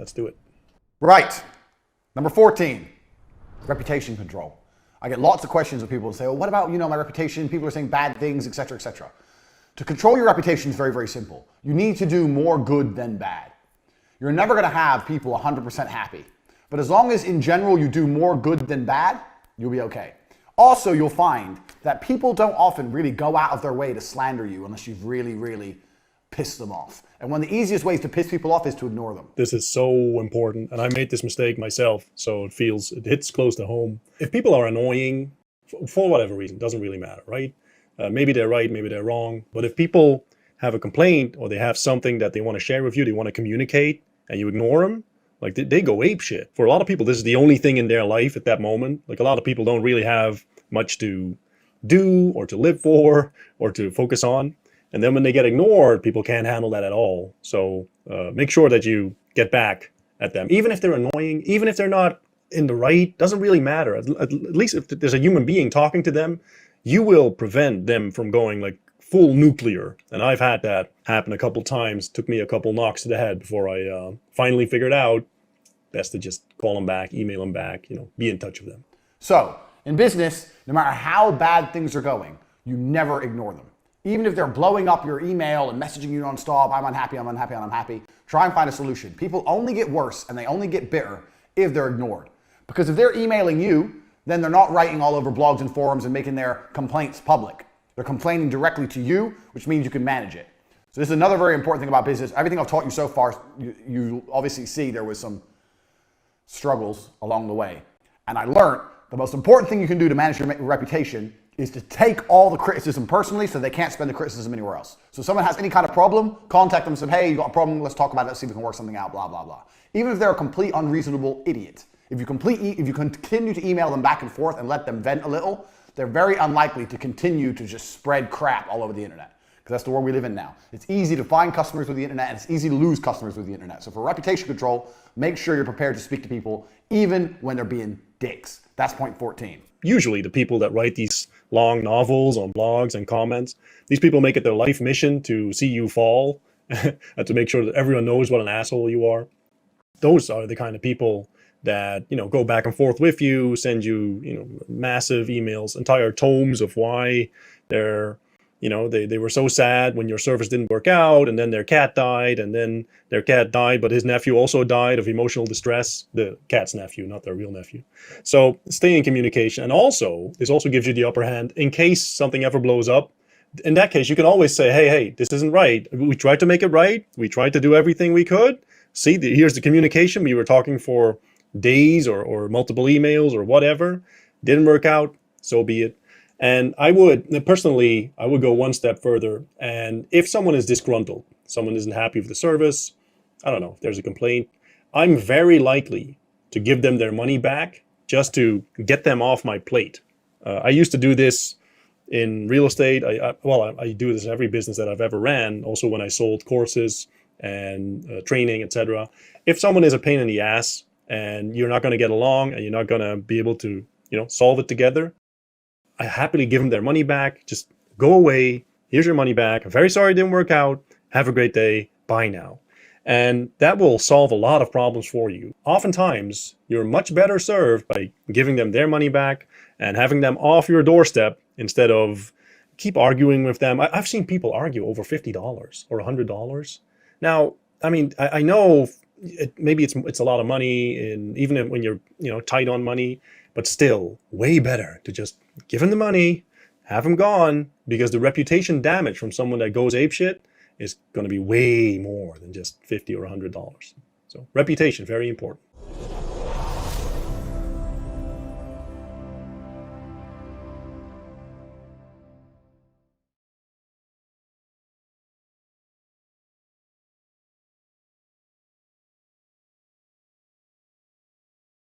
let's do it. Right. Number 14, reputation control. I get lots of questions of people who say, well, what about, my reputation? People are saying bad things, etc., etc. To control your reputation is very, very simple. You need to do more good than bad. You're never going to have people 100% happy. But as long as in general you do more good than bad, you'll be okay. Also, you'll find that people don't often really go out of their way to slander you unless you've really, really pissed them off. And one of the easiest ways to piss people off is to ignore them. This is so important, and I made this mistake myself, so it hits close to home. If people are annoying, for whatever reason, doesn't really matter, right? Maybe they're right, maybe they're wrong. But if people have a complaint or they have something that they want to share with you, they want to communicate, and you ignore them, like they go ape shit. For a lot of people, this is the only thing in their life at that moment. Like a lot of people don't really have much to do or to live for or to focus on. And then when they get ignored, people can't handle that at all. So make sure that you get back at them. Even if they're annoying, even if they're not in the right, doesn't really matter. At least if there's a human being talking to them, you will prevent them from going like full nuclear. And I've had that happen a couple times. Took me a couple knocks to the head before I finally figured out best to just call them back, email them back, be in touch with them. So in business, no matter how bad things are going, you never ignore them. Even if they're blowing up your email and messaging you nonstop, I'm unhappy, I'm unhappy, I'm unhappy, try and find a solution. People only get worse and they only get bitter if they're ignored. Because if they're emailing you, then they're not writing all over blogs and forums and making their complaints public. They're complaining directly to you, which means you can manage it. So this is another very important thing about business. Everything I've taught you so far, you obviously see there was some struggles along the way. And I learned the most important thing you can do to manage your reputation is to take all the criticism personally so they can't spend the criticism anywhere else. So if someone has any kind of problem, contact them and say, hey, you got a problem, let's talk about it, let's see if we can work something out, blah, blah, blah. Even if they're a complete unreasonable idiot. If you continue to email them back and forth and let them vent a little, they're very unlikely to continue to just spread crap all over the internet. Because that's the world we live in now. It's easy to find customers with the internet and it's easy to lose customers with the internet. So for reputation control, make sure you're prepared to speak to people even when they're being dicks. That's point 14. Usually the people that write these long novels on blogs and comments, these people make it their life mission to see you fall and to make sure that everyone knows what an asshole you are. Those are the kind of people that, go back and forth with you, send you, massive emails, entire tomes of why they're, they were so sad when your service didn't work out, and then their cat died, and then their cat died, but his nephew also died of emotional distress, the cat's nephew, not their real nephew. So stay in communication. And also, this also gives you the upper hand in case something ever blows up. In that case, you can always say, hey, this isn't right. We tried to make it right. We tried to do everything we could. See, here's the communication. We were talking for days or multiple emails or whatever. Didn't work out, so be it. And I would go one step further. And if someone is disgruntled, someone isn't happy with the service, I don't know, if there's a complaint, I'm very likely to give them their money back just to get them off my plate. I used to do this in real estate. I do this in every business that I've ever ran, also when I sold courses and training, etc. If someone is a pain in the ass and you're not going to get along and you're not going to be able to, solve it together, I happily give them their money back. Just go away. Here's your money back. I'm very sorry it didn't work out. Have a great day. Bye now. And that will solve a lot of problems for you. Oftentimes, you're much better served by giving them their money back and having them off your doorstep instead of keep arguing with them. I've seen people argue over $50 or $100. Now, I know maybe it's a lot of money, and even when you're tight on money, but still way better to just give them the money, have them gone, because the reputation damage from someone that goes apeshit is going to be way more than just $50 or $100. So reputation, very important.